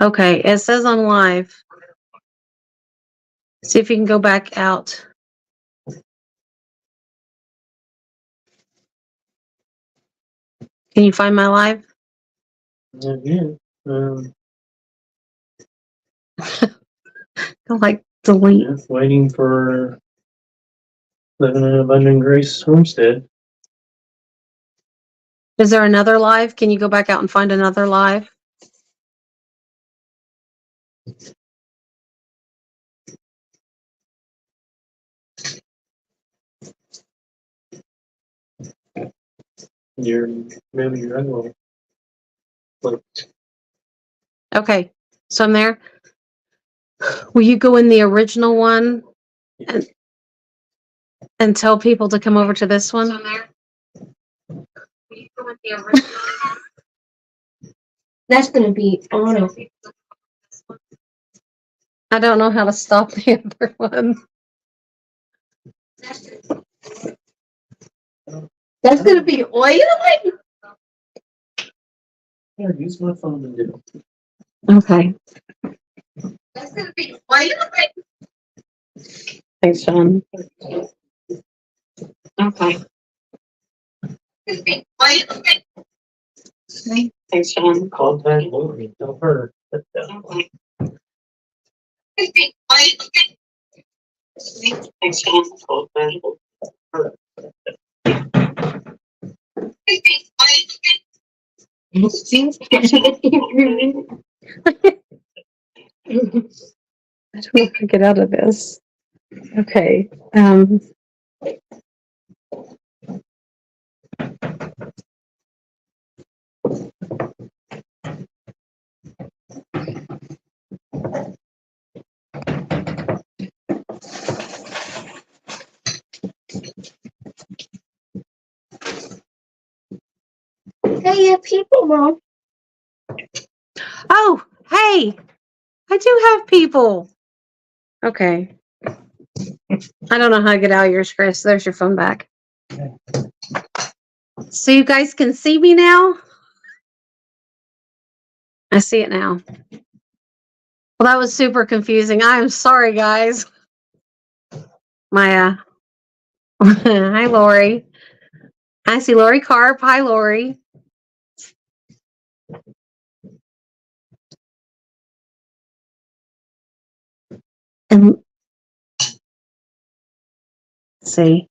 Okay, it says on live. See if you can go back out. Can you find my live? Yeah. Like delete. Waiting for Living in Abundant Grace Homestead. Is there another live? Can you go back out and find another live? Maybe you're unwell. Okay, so I'm there. Will you go in the original one and tell people to come over to this one? So I'm there. Will you go in the original one? That's going to be on. I don't know how to stop the other one. That's going to be oily. Yeah, use my phone and do it. Okay. That's going to be oily. Thanks, Sean. Okay. Thanks, Sean. Contact Lori. Tell her. Okay. Thanks, Sean. Contact her. I don't know how to get out of this. Okay. Hey, yeah, people, Mom. Oh, hey, I do have people. Okay. I don't know how to get out of yours, Chris. There's your phone back. So you guys can see me now? I see it now. Well, that was super confusing. I'm sorry, guys. Maya. Hi, Lori. I see Lori Carp. Hi, Lori. And let's see.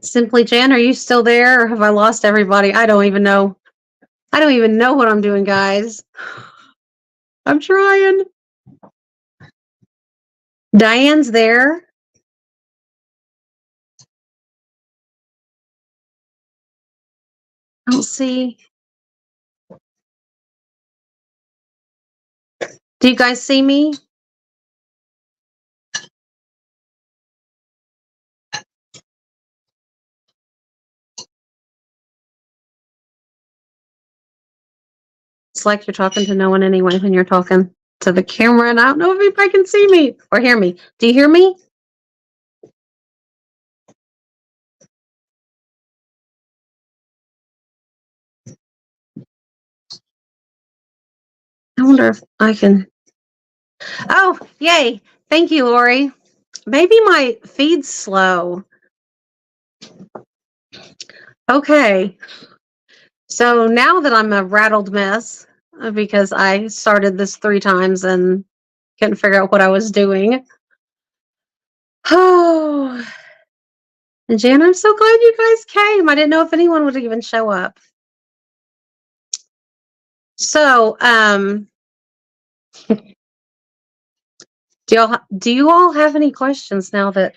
Simply Jan, are you still there or have I lost everybody? I don't even know. I don't even know what I'm doing, guys. I'm trying. Diane's there. I don't see. Do you guys see me? It's like you're talking to no one anyway when you're talking to the camera, and I don't know if anybody can see me or hear me. Do you hear me? I wonder if I can. Oh, yay. Thank you, Lori. Maybe my feed's slow. Okay. So now that I'm a rattled mess because I started this 3 times and couldn't figure out what I was doing. Oh, and Jan, I'm so glad you guys came. I didn't know if anyone would even show up. So, do you all have any questions now that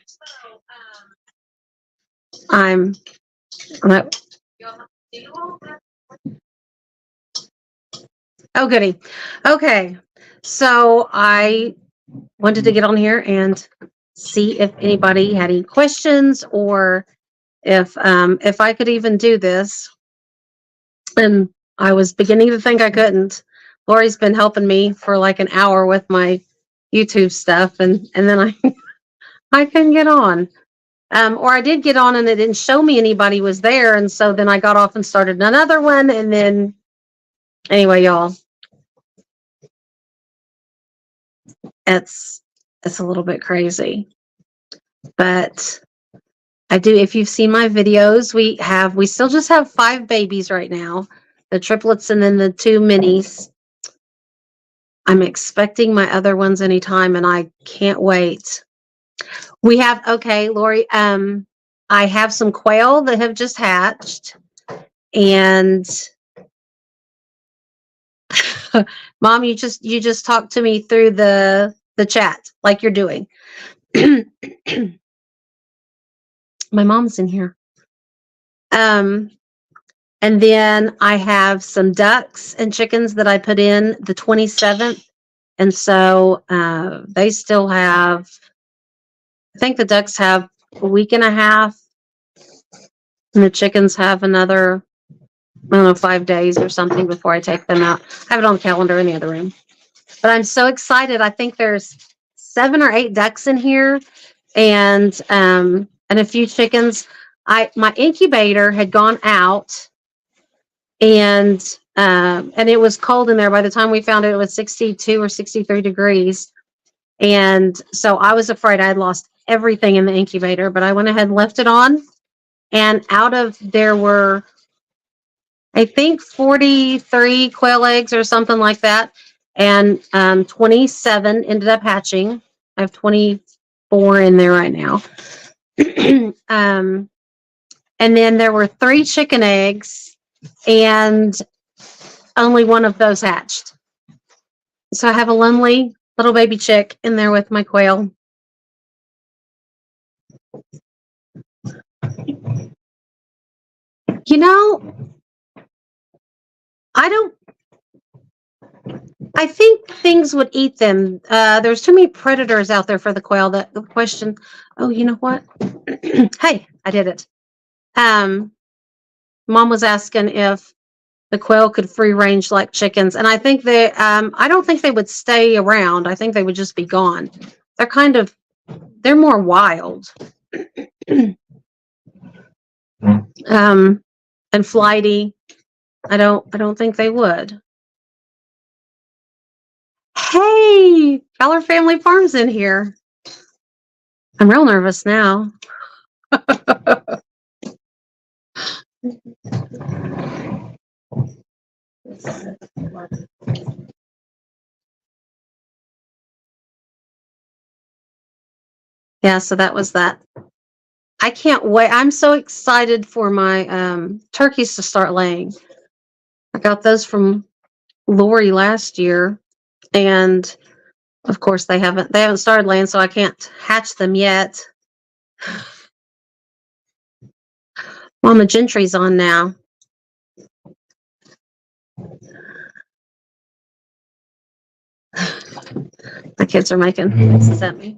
I'm oh goody. Okay. So I wanted to get on here and see if anybody had any questions or if I could even do this. And I was beginning to think I couldn't. Lori's been helping me for like an hour with my YouTube stuff, and then I couldn't get on. Or I did get on and it didn't show me anybody was there, and so then I got off and started another one, and then anyway, y'all. it's a little bit crazy. But I do, if you've seen my videos, we still just have 5 babies right now, the triplets and then the 2 minis. I'm expecting my other ones anytime, and I can't wait. We have, okay, Lori, I have some quail that have just hatched, and Mom, you just talked to me through the chat like you're doing. My mom's in here. And then I have some ducks and chickens that I put in the 27th. And so they still have, I think the ducks have a week and a half, and the chickens have another, I don't know, 5 days or something before I take them out. I have it on the calendar in the other room. But I'm so excited. I think there's 7 or 8 ducks in here, and a few chickens. My incubator had gone out, and it was cold in there. By the time we found it, it was 62 or 63 degrees. And so I was afraid I'd lost everything in the incubator, but I went ahead and left it on. And there were, I think, 43 quail eggs or something like that. And 27 ended up hatching. I have 24 in there right now. And then there were 3 chicken eggs, and only one of those hatched. So I have a lonely little baby chick in there with my quail. You know, I think things would eat them. There's too many predators out there for the quail. The question, oh, you know what? Hey, I did it. Mom was asking if the quail could free range like chickens. And I think I don't think they would stay around. I think they would just be gone. They're more wild. And flighty. I don't think they would. Hey, Fowler Family Farms in here. I'm real nervous now. Yeah, so that was that. I can't wait. I'm so excited for my turkeys to start laying. I got those from Lori last year, and of course they haven't started laying, so I can't hatch them yet. Mama Gentry's on now. My kids are making faces at me.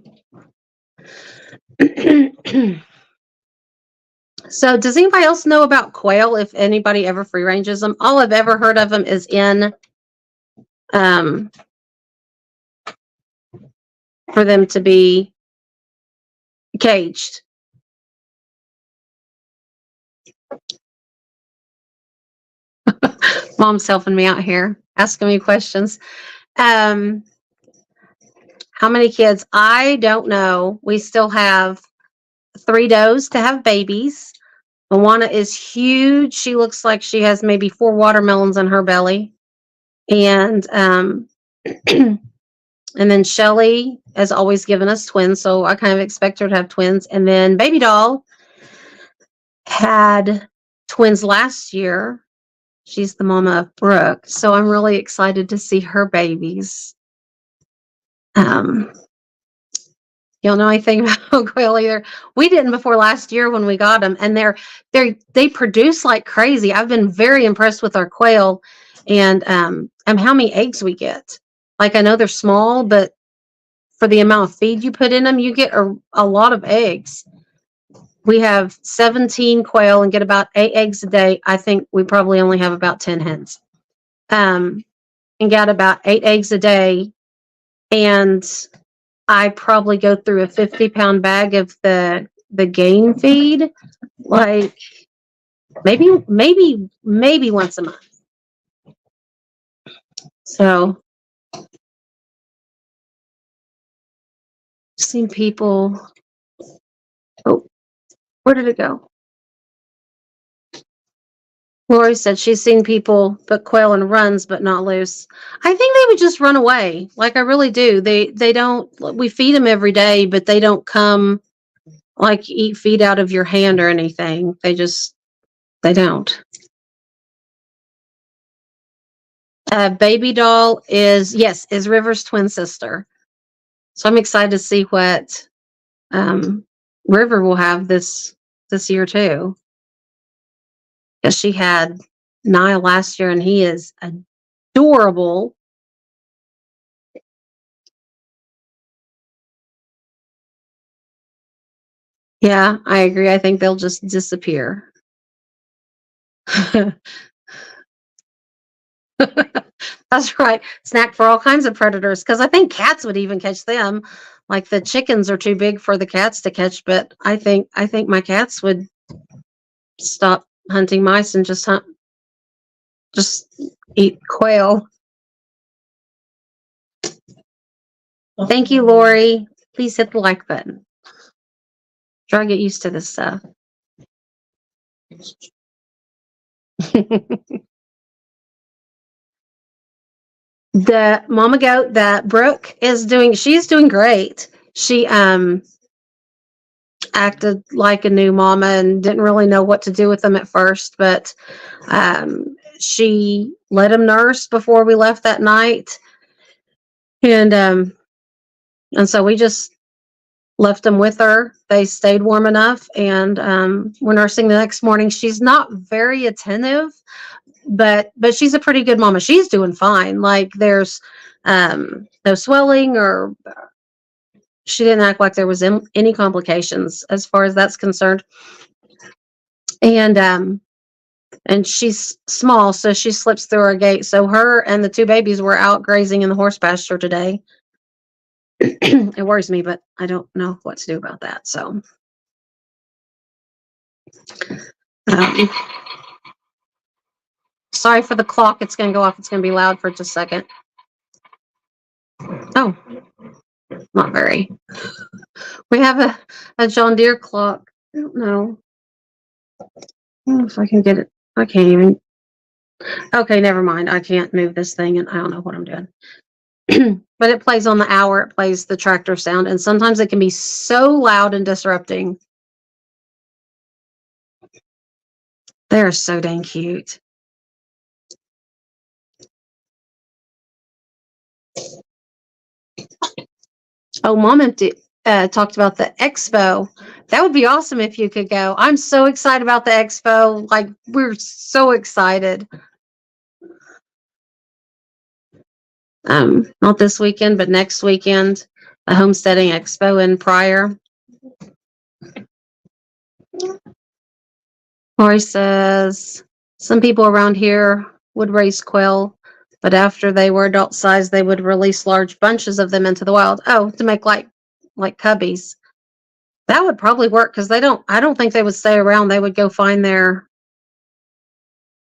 So does anybody else know about quail, if anybody ever free ranges them? All I've ever heard of them is in for them to be caged. Mom's helping me out here, asking me questions. How many kids? I don't know. We still have 3 does to have babies. Moana is huge. She looks like she has maybe 4 watermelons in her belly. And and then Shelly has always given us twins, so I kind of expect her to have twins. And then Baby Doll had twins last year. She's the mama of Brooke, so I'm really excited to see her babies. You don't know anything about quail either. We didn't before last year when we got them, and they produce like crazy. I've been very impressed with our quail, and how many eggs we get. Like, I know they're small, but for the amount of feed you put in them, you get a lot of eggs. We have 17 quail and get about 8 eggs a day. I think we probably only have about 10 hens, and got about 8 eggs a day. And I probably go through a 50-pound bag of the game feed, like maybe once a month. So seen people. Oh, where did it go? Lori said she's seen people put quail in runs, but not loose. I think they would just run away. Like I really do. They don't. We feed them every day, but they don't come like eat feed out of your hand or anything. They don't. Baby doll is River's twin sister. So I'm excited to see what River will have this year too. Because she had Niall last year, and he is adorable. Yeah, I agree. I think they'll just disappear. That's right. Snack for all kinds of predators. Because I think cats would even catch them. Like the chickens are too big for the cats to catch, but I think my cats would stop hunting mice and just eat quail. Thank you, Lori. Please hit the like button. Try to get used to this stuff. The mama goat that Brooke is doing, she's doing great. She acted like a new mama and didn't really know what to do with them at first, but she let him nurse before we left that night, and so we just left them with her. They stayed warm enough, and we're nursing the next morning. She's not very attentive, but she's a pretty good mama. She's doing fine. Like there's no swelling, or she didn't act like there was any complications as far as that's concerned. And she's small, so she slips through our gate. So her and the two babies were out grazing in the horse pasture today. It worries me, but I don't know what to do about that. So sorry for the clock. It's going to go off. It's going to be loud for just a second. Oh, not very. We have a John Deere clock. I don't know if I can get it. I can't even. Okay, never mind. I can't move this thing, and I don't know what I'm doing. But it plays on the hour. It plays the tractor sound, and sometimes it can be so loud and disrupting. They're so dang cute. Oh, Mom talked about the expo. That would be awesome if you could go. I'm so excited about the expo. Like, we're so excited. Not this weekend, but next weekend, the Homesteading Expo in Pryor. Lori says, some people around here would raise quail, but after they were adult size, they would release large bunches of them into the wild. Oh, to make like cubbies. That would probably work because I don't think they would stay around. They would go find their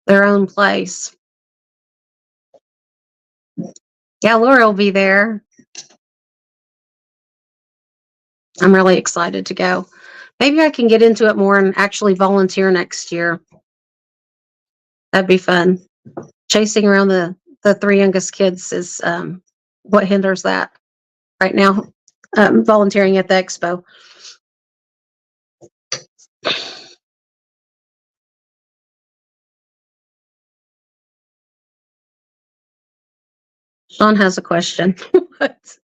own place. Yeah, Laura will be there. I'm really excited to go. Maybe I can get into it more and actually volunteer next year. That'd be fun. Chasing around the three youngest kids is what hinders that right now. Volunteering at the expo. Sean has a question. What?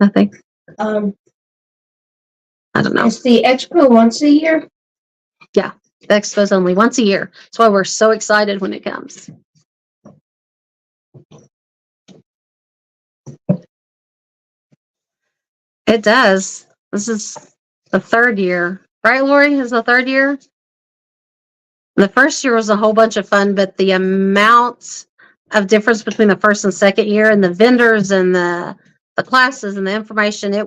Nothing. I don't know. Is the expo once a year? The expo's only once a year. That's why we're so excited when it comes. It does. This is the third year. Right, Lori? Is the third year? The first year was a whole bunch of fun, but the amount of difference between the first and second year, and the vendors and the classes and the information, it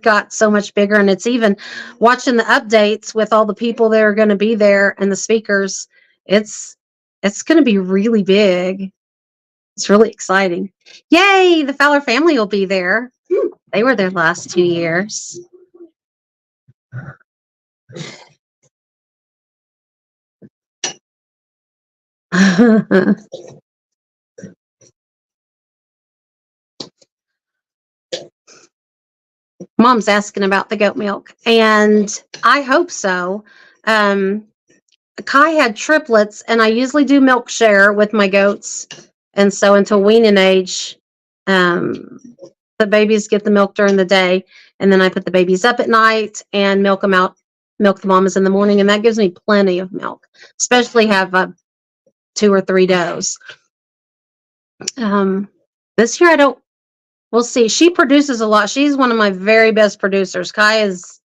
got so much bigger. And it's even watching the updates with all the people that are going to be there and the speakers. It's going to be really big. It's really exciting. Yay! The Fowler family will be there. They were there last 2 years. Mom's asking about the goat milk, and I hope so. Kai had triplets, and I usually do milk share with my goats. And so until weaning age, the babies get the milk during the day, and then I put the babies up at night and milk them out, milk the mamas in the morning, and that gives me plenty of milk, especially have 2 or 3 does. This year I don't. We'll see. She produces a lot. She's one of my very best producers. Kai is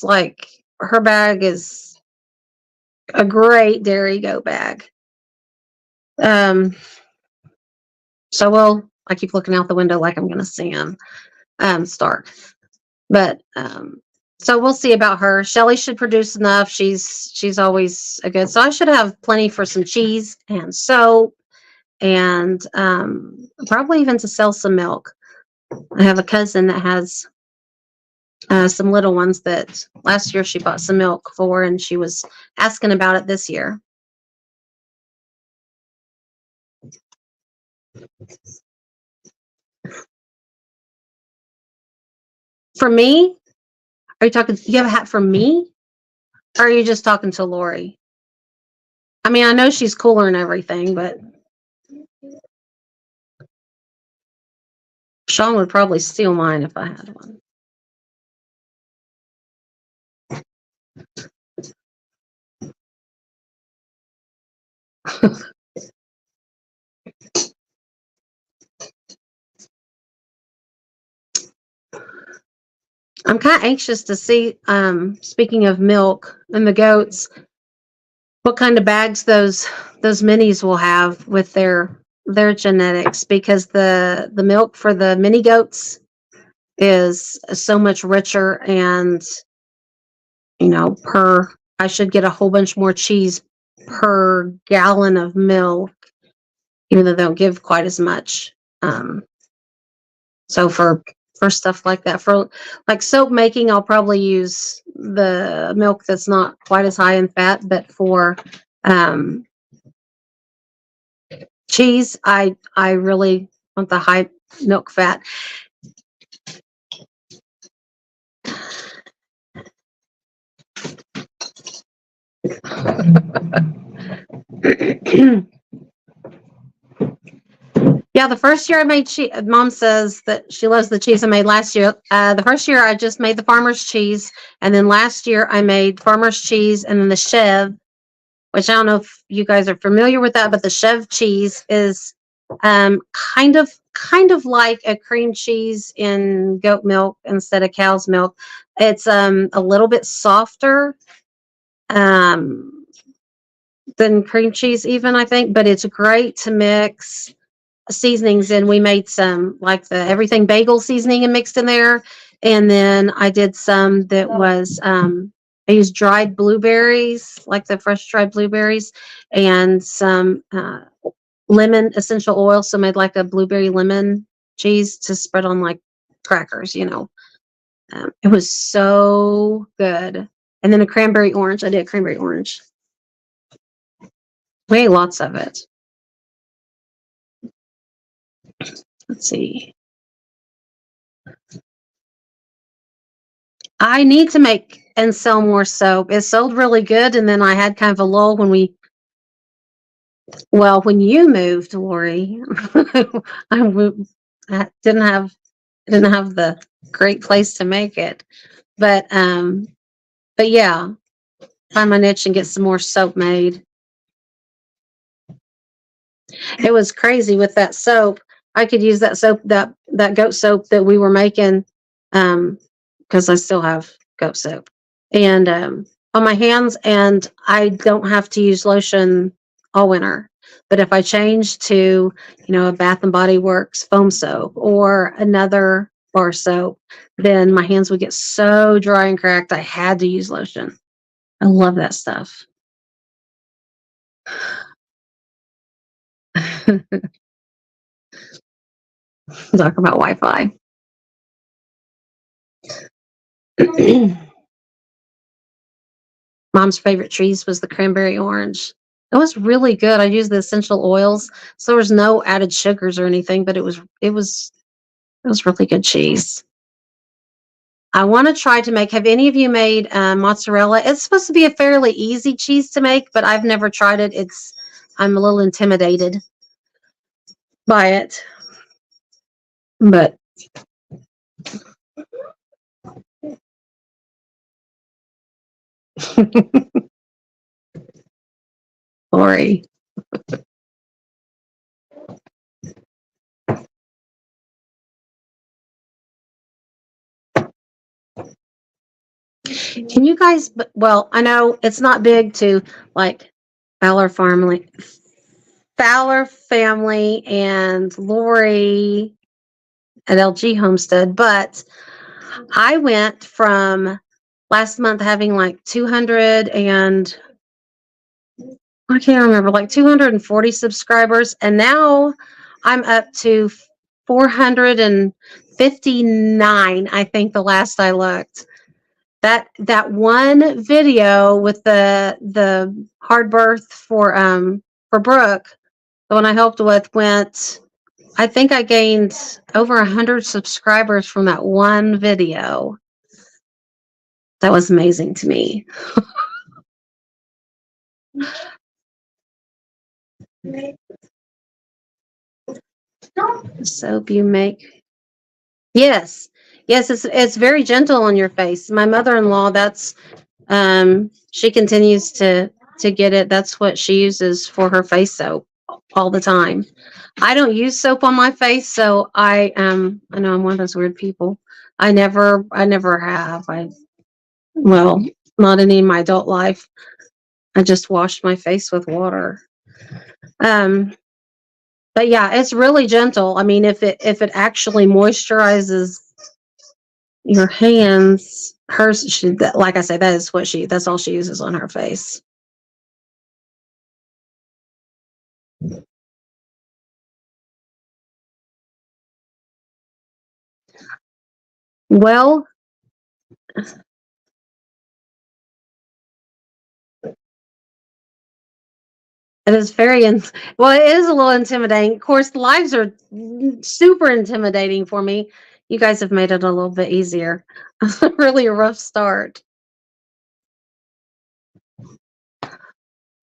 like, her bag is a great dairy goat bag. So I keep looking out the window like I'm going to see him start. But so we'll see about her. Shelly should produce enough. She's always a good. So I should have plenty for some cheese and soap, and probably even to sell some milk. I have a cousin that has some little ones that last year she bought some milk for, and she was asking about it this year. For me, are you talking? You have a hat for me, or are you just talking to Lori? I mean, I know she's cooler and everything, but Sean would probably steal mine if I had one. I'm kind of anxious to see, speaking of milk and the goats, what kind of bags those minis will have with their genetics, because the milk for the mini goats is so much richer, and I should get a whole bunch more cheese per gallon of milk, even though they don't give quite as much. So for stuff like that, for like soap making, I'll probably use the milk that's not quite as high in fat, but for cheese, I really want the high milk fat. Yeah, the first year I made cheese, Mom says that she loves the cheese I made last year. The first year I just made the farmer's cheese, and then last year I made farmer's cheese and then the Chev, which I don't know if you guys are familiar with that, but the Chev cheese is kind of like a cream cheese in goat milk instead of cow's milk. It's a little bit softer than cream cheese even, I think, but it's great to mix seasonings in. We made some like the everything bagel seasoning and mixed in there, and then I did some that was I used dried blueberries, like the fresh dried blueberries, and some lemon essential oil, so made like a blueberry lemon cheese to spread on like crackers. It was so good. And then a cranberry orange. I did cranberry orange. We ate lots of it. Let's see. I need to make and sell more soap. It sold really good, and then I had kind of a lull when you moved, Lori. I didn't have the great place to make it, but yeah, find my niche and get some more soap made. It was crazy with that soap. I could use that soap, that goat soap that we were making, because I still have goat soap, and on my hands, and I don't have to use lotion all winter. But if I change to, a Bath and Body Works foam soap or another bar soap, then my hands would get so dry and cracked I had to use lotion. I love that stuff. Talk about Wi-Fi. Mom's favorite cheese was the cranberry orange. It was really good. I used the essential oils, so there was no added sugars or anything, but it was really good cheese. I want to try to make. Have any of you made mozzarella? It's supposed to be a fairly easy cheese to make, but I've never tried it. I'm a little intimidated by it, but Lori. Can you guys, well, I know it's not big to like Fowler family and Lori at LG Homestead, but I went from last month having like 200 and I can't remember, like 240 subscribers, and now I'm up to 459, I think the last I looked. That one video with the hard birth for Brooke, the one I helped with, I think I gained over 100 subscribers from that one video. That was amazing to me. Soap you make. Yes. Yes, it's very gentle on your face. My mother-in-law, she continues to get it. That's what she uses for her face soap all the time. I don't use soap on my face, so I know I'm one of those weird people. I never have. Well, not any in my adult life. I just washed my face with water. But yeah, it's really gentle. I mean, if it actually moisturizes your hands, like I say, that's all she uses on her face. Well, it is well, it is a little intimidating. Of course, the lives are super intimidating for me. You guys have made it a little bit easier. Really a rough start.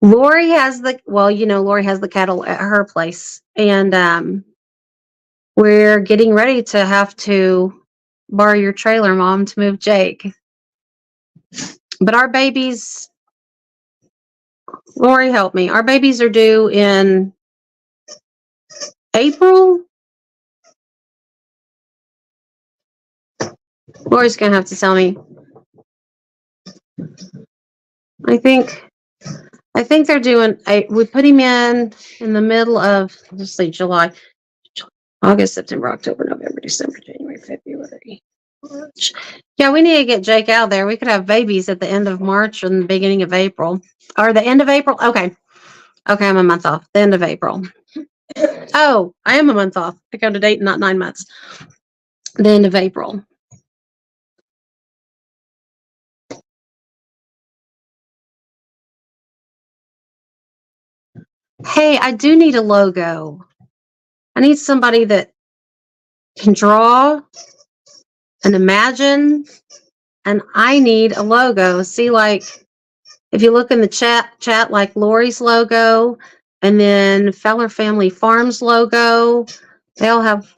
Lori has the cattle at her place, and we're getting ready to have to borrow your trailer, Mom, to move Jake. But our babies, Lori, help me. Our babies are due in April. Lori's gonna have to tell me. I think they're doing. We put him in the middle of, let's see, July, August, September, October, November, December, January, February, March. Yeah, we need to get Jake out there. We could have babies at the end of March and the beginning of April, or the end of April. Okay, I'm a month off. The end of April. Oh, I am a month off. I go to date, not 9 months. The end of April. Hey, I do need a logo. I need somebody that can draw and imagine, and I need a logo. See, like, if you look in the chat, like Lori's logo, and then Feller Family Farms logo, they all have,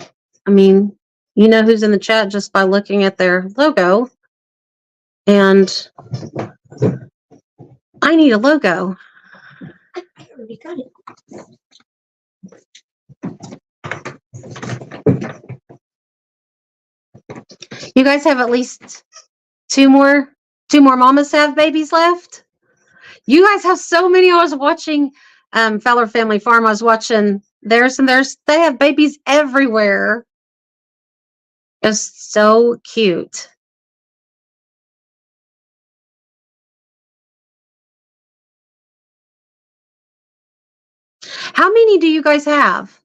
I mean, you know who's in the chat just by looking at their logo. And I need a logo. I already got it. You guys have at least two more mamas have babies left. You guys have so many. I was watching Feller Family Farm. I was watching theirs, and they have babies everywhere. It's so cute. How many do you guys have?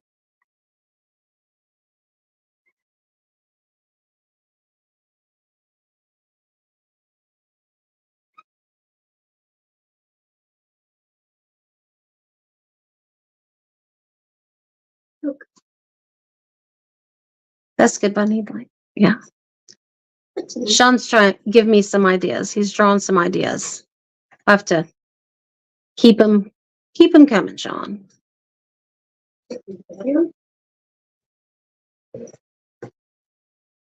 That's good, Bunny. Like, yeah. That's neat. Sean's trying to give me some ideas. He's drawing some ideas. I have to keep him coming, Sean.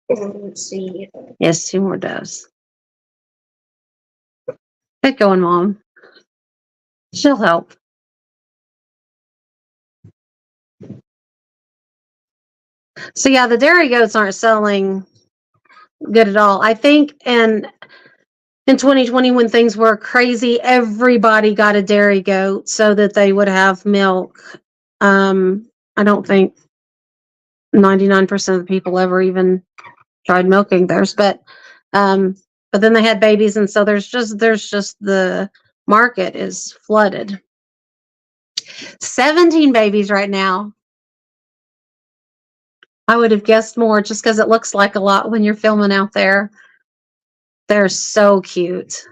Let's see. Yes, 2 more doves. Get going, Mom. She'll help. So yeah, the dairy goats aren't selling good at all. I think in 2020 when things were crazy, everybody got a dairy goat so that they would have milk. I don't think 99% of the people ever even tried milking theirs, but then they had babies, and so there's just the market is flooded. 17 babies right now. I would have guessed more just because it looks like a lot when you're filming out there. They're so cute.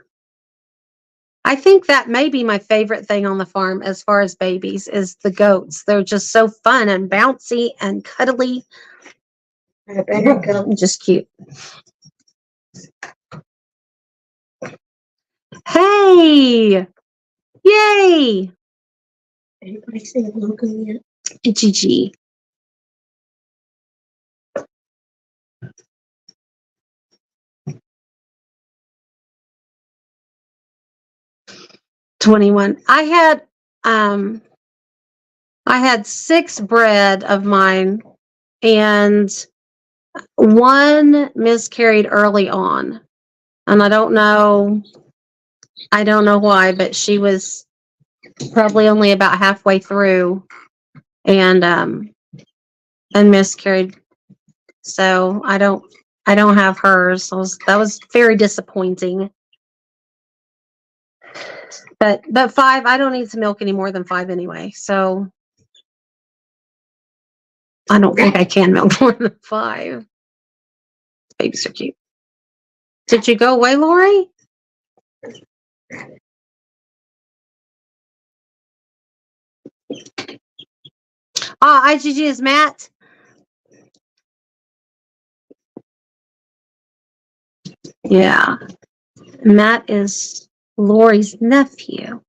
I think that may be my favorite thing on the farm as far as babies is the goats. They're just so fun and bouncy and cuddly. I better go. Just cute. Hey! Yay! Anybody say logo yet? GG. $21. I had 6 bred of mine, and 1 miscarried early on. And I don't know why, but she was probably only about halfway through and miscarried. So I don't have hers. That was very disappointing. But 5, I don't need to milk any more than 5 anyway. So I don't think I can milk more than 5. Babies are cute. Did you go away, Lori? IGG is Matt. Yeah. Matt is Lori's nephew.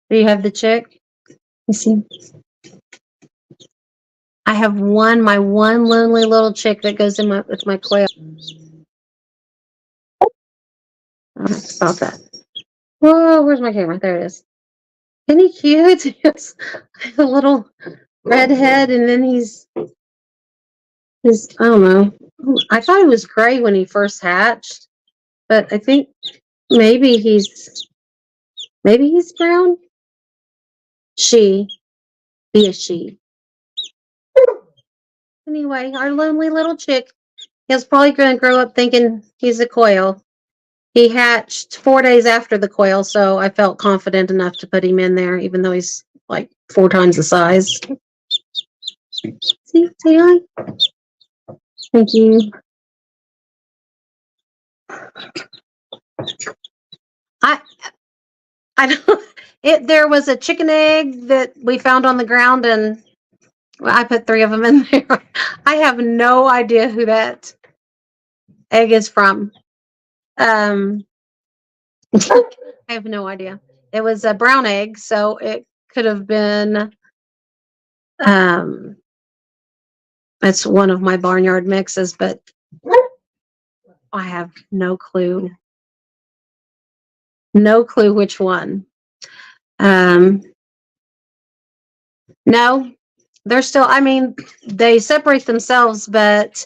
Do you have the chick? You see? I have my one lonely little chick that goes in with my quail. About that. Whoa, where's my camera? There it is. Isn't he cute? He's a little red head, and then he's I don't know. I thought he was gray when he first hatched, but I think maybe he's brown. He is she. Anyway, our lonely little chick is probably going to grow up thinking he's a quail. He hatched 4 days after the quail, so I felt confident enough to put him in there, even though he's like 4 times the size. See, say hi. Thank you. I don't. There was a chicken egg that we found on the ground, and I put 3 of them in there. I have no idea who that egg is from. I have no idea. It was a brown egg, so it could have been. It's one of my barnyard mixes, but I have no clue. No clue which one. No, they're still, I mean, they separate themselves, but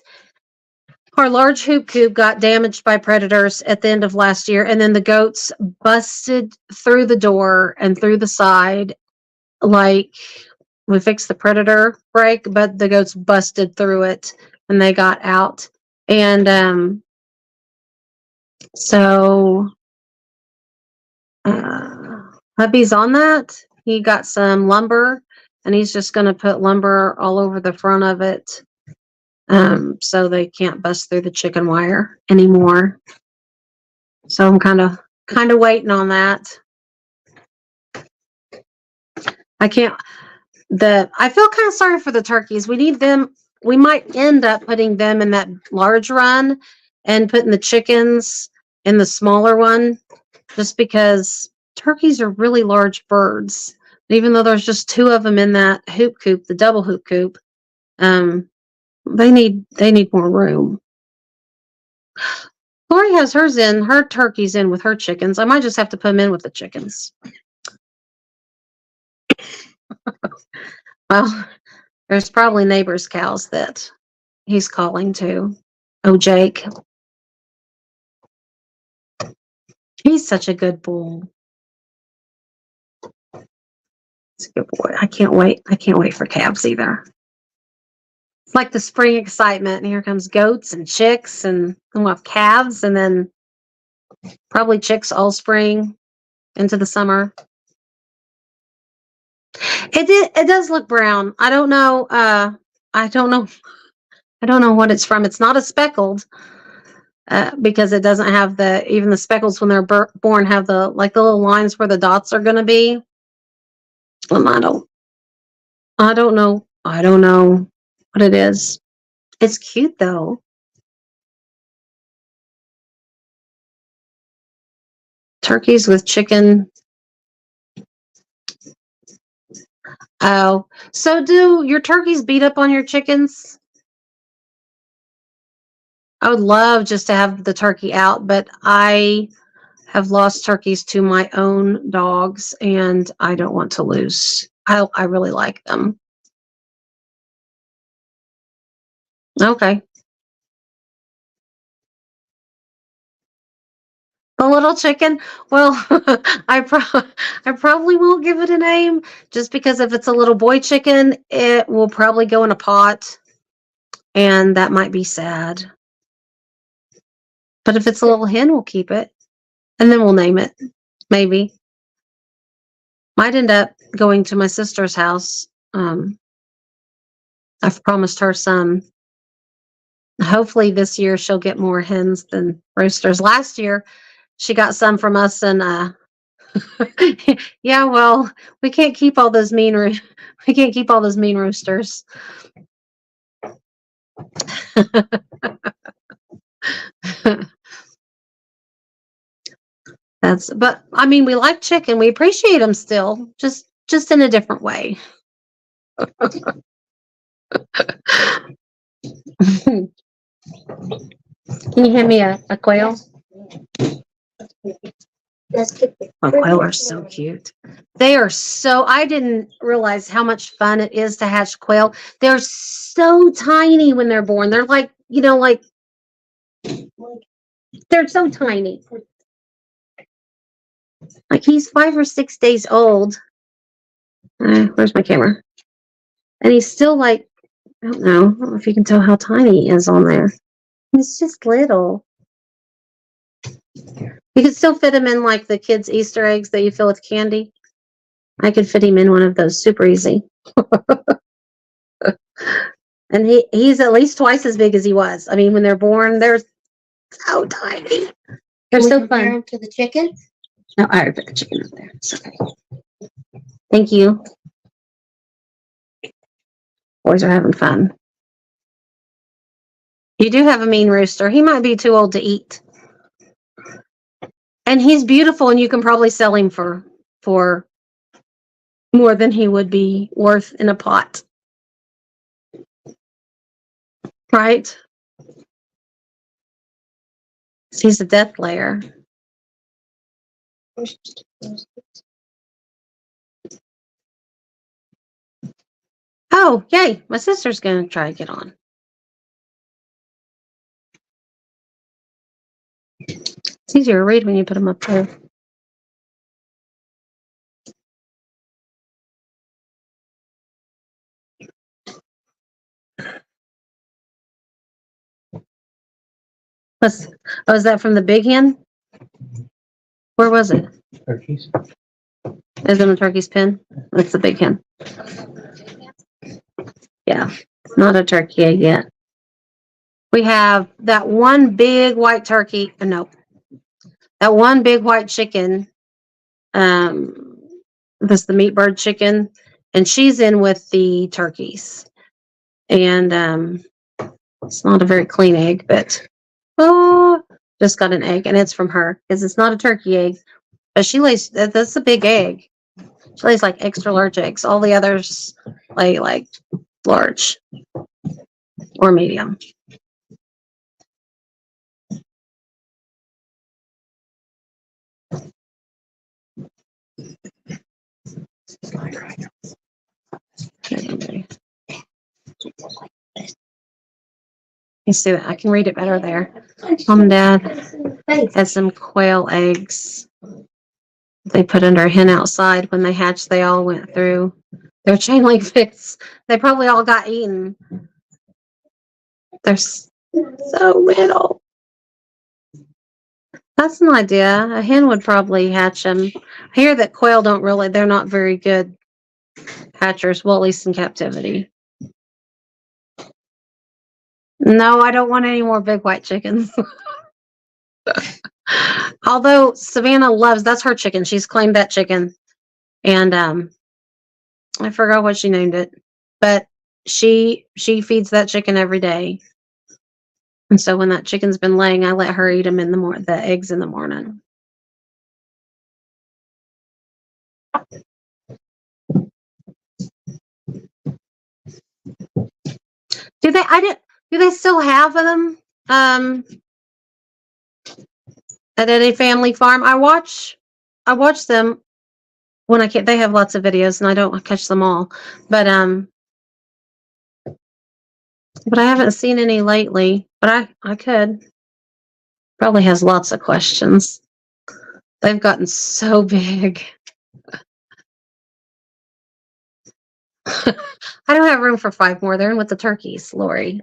our large hoop coop got damaged by predators at the end of last year, and then the goats busted through the door and through the side. Like, we fixed the predator break, but the goats busted through it and they got out. And so Hubby's on that. He got some lumber and he's just going to put lumber all over the front of it. So they can't bust through the chicken wire anymore. So I'm kind of waiting on that. I feel kind of sorry for the turkeys. We need them. We might end up putting them in that large run and putting the chickens in the smaller one, just because turkeys are really large birds. Even though there's just 2 of them in that hoop coop, the double hoop coop, they need more room. Lori has her turkeys in with her chickens. I might just have to put them in with the chickens. Well, there's probably neighbors' cows that he's calling to. Oh, Jake. He's such a good bull. He's a good boy. I can't wait. I can't wait for calves either. It's like the spring excitement. And here comes goats and chicks, and we'll have calves, and then probably chicks all spring into the summer. It does look brown. I don't know. I don't know what it's from. It's not a speckled, because it doesn't have even the speckles when they're born have the little lines where the dots are going to be. I don't know what it is. It's cute though. Turkeys with chicken. Oh, so do your turkeys beat up on your chickens? I would love just to have the turkey out, but I have lost turkeys to my own dogs, and I don't want to lose. I really like them. Okay. The little chicken. Well, I probably won't give it a name, just because if it's a little boy chicken, it will probably go in a pot, and that might be sad. But if it's a little hen, we'll keep it, and then we'll name it. Maybe. Might end up going to my sister's house. I've promised her some. Hopefully this year she'll get more hens than roosters. Last year she got some from us, and yeah, well, we can't keep all those mean roosters. But I mean, we like chicken. We appreciate them still, just in a different way. Can you hand me a quail? Quail are so cute. I didn't realize how much fun it is to hatch quail. They're so tiny when they're born. They're like, they're so tiny. Like he's 5 or 6 days old. Where's my camera? And he's still like, I don't know if you can tell how tiny he is on there. He's just little. You could still fit him in like the kids' Easter eggs that you fill with candy. I could fit him in one of those super easy. And he's at least twice as big as he was. I mean, when they're born, they're so tiny. They're so fun. To the chicken? No, I already put the chicken up there. It's okay. Thank you. Boys are having fun. You do have a mean rooster. He might be too old to eat. And he's beautiful, and you can probably sell him for more than he would be worth in a pot. Right? He's a death layer. Oh, yay. My sister's going to try to get on. It's easier to read when you put them up there. Is that from the big hen? Where was it? Turkeys. Is it in the turkey's pen? That's the big hen. Yeah, not a turkey egg yet. We have that one big white turkey. No, that one big white chicken. That's the meat bird chicken, and she's in with the turkeys. And it's not a very clean egg, but just got an egg, and it's from her because it's not a turkey egg. But she lays. That's a big egg. She lays like extra large eggs. All the others lay like large or medium. You see that? I can read it better there. Mom and Dad had some quail eggs they put under a hen outside. When they hatched, they all went through their chain link fence. They probably all got eaten. They're so little. That's an idea. A hen would probably hatch them. I hear that quail don't really, they're not very good hatchers. Well, at least in captivity. No, I don't want any more big white chickens. Although Savannah loves, that's her chicken. She's claimed that chicken. And I forgot what she named it. But she feeds that chicken every day. And so when that chicken's been laying, I let her eat them in the the eggs in the morning. Do they still have them at any family farm? I watch them when I can. They have lots of videos and I don't catch them all. But I haven't seen any lately. But I could. Probably has lots of questions. They've gotten so big. I don't have room for 5 more. They're in with the turkeys, Lori.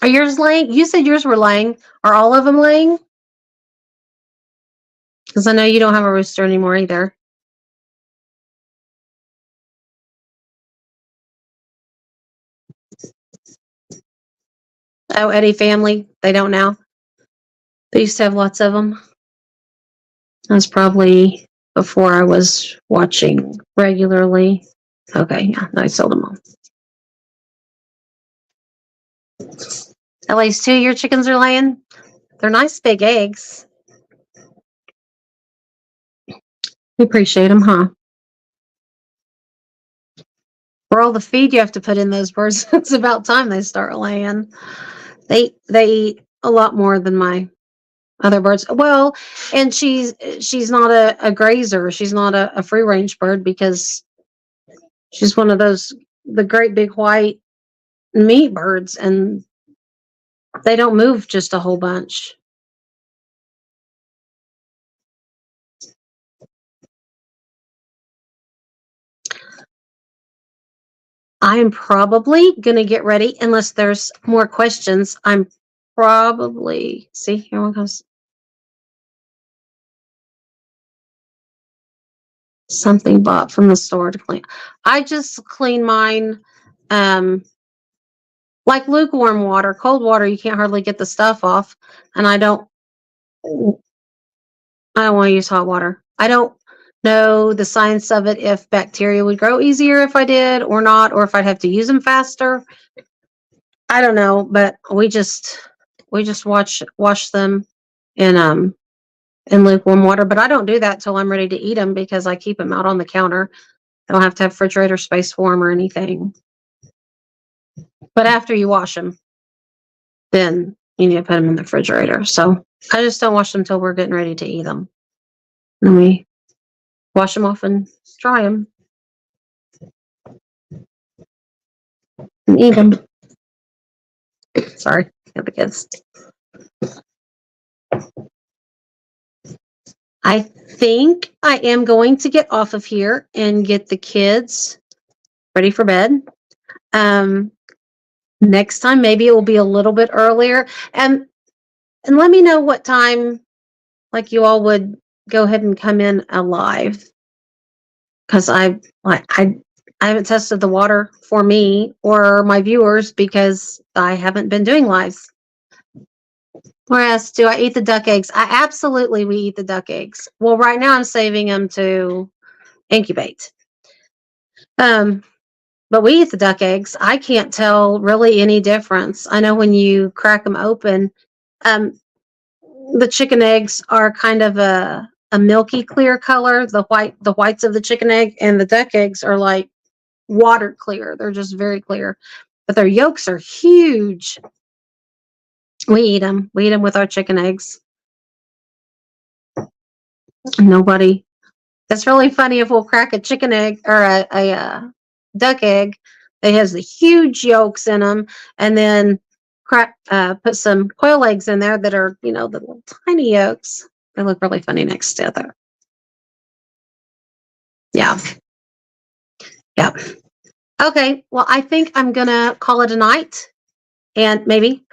Are yours laying? You said yours were laying. Are all of them laying? Because I know you don't have a rooster anymore either. Oh, Eddie family. They don't now. They used to have lots of them. That's probably before I was watching regularly. Okay, yeah, I sold them all. At least 2 of your chickens are laying. They're nice big eggs. We appreciate them, huh? For all the feed you have to put in those birds, it's about time they start laying. They eat a lot more than my other birds. Well, and she's not a grazer. She's not a free range bird because she's one of the great big white meat birds, and they don't move just a whole bunch. I am probably going to get ready unless there's more questions. I'm probably, see, here one comes. Something bought from the store to clean. I just clean mine like lukewarm water. Cold water, you can't hardly get the stuff off. And I don't want to use hot water. I don't know the science of it, if bacteria would grow easier if I did or not, or if I'd have to use them faster. I don't know, but we just wash them in lukewarm water. But I don't do that till I'm ready to eat them because I keep them out on the counter. I don't have to have refrigerator space for them or anything. But after you wash them, then you need to put them in the refrigerator. So I just don't wash them till we're getting ready to eat them. And we wash them off and dry them and eat them. Sorry, got the kids. I think I am going to get off of here and get the kids ready for bed. Next time, maybe it will be a little bit earlier. And let me know what time like you all would go ahead and come in alive. Because I haven't tested the water for me or my viewers because I haven't been doing lives. Whereas, do I eat the duck eggs? We eat the duck eggs. Well, right now I'm saving them to incubate. But we eat the duck eggs. I can't tell really any difference. I know when you crack them open, the chicken eggs are kind of a milky clear color, the whites of the chicken egg, and the duck eggs are like water clear. They're just very clear, but their yolks are huge. We eat them. We eat them with our chicken eggs. Nobody. It's really funny if we'll crack a chicken egg or a duck egg that has the huge yolks in them, and then put some quail eggs in there that are, the little tiny yolks. They look really funny next together. Yeah. Yeah. Okay. Well, I think I'm going to call it a night, and maybe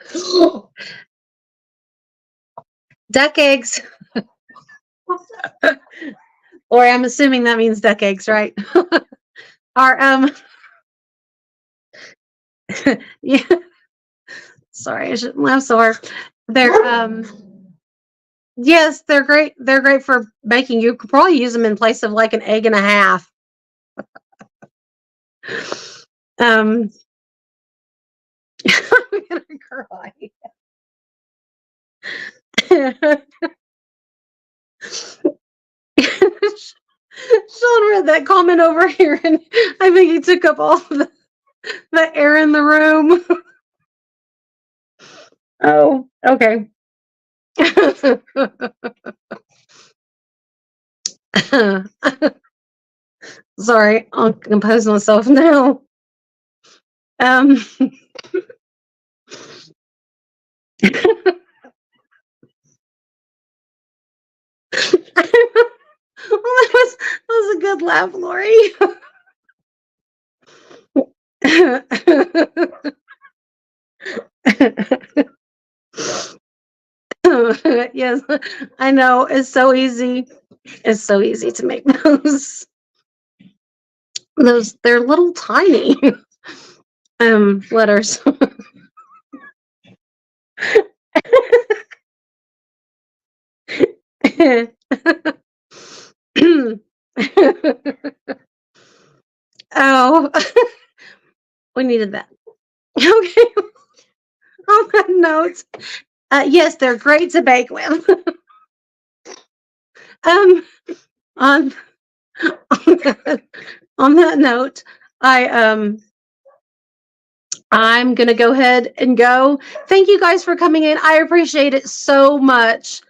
duck eggs. Or I'm assuming that means duck eggs, right? Are, yeah. Sorry, I shouldn't laugh so hard. They're, yes, they're great. They're great for baking. You could probably use them in place of like an egg and a half. I'm gonna cry. Sean read that comment over here, and I think he took up all the air in the room. Oh, okay. Sorry, I'll compose myself now. Well, that was a good laugh, Lori. Yes, I know. It's so easy. It's so easy to make those. They're little tiny letters. Oh, we needed that. Okay. On that note, yes, they're great to bake with. On on that note, I'm gonna go ahead and go. Thank you guys for coming in. I appreciate it so much.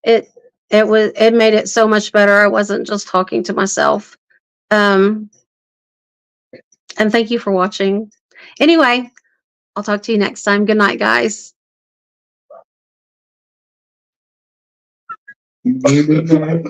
It made it so much better. I wasn't just talking to myself. And thank you for watching. Anyway, I'll talk to you next time. Good night, guys. Good night.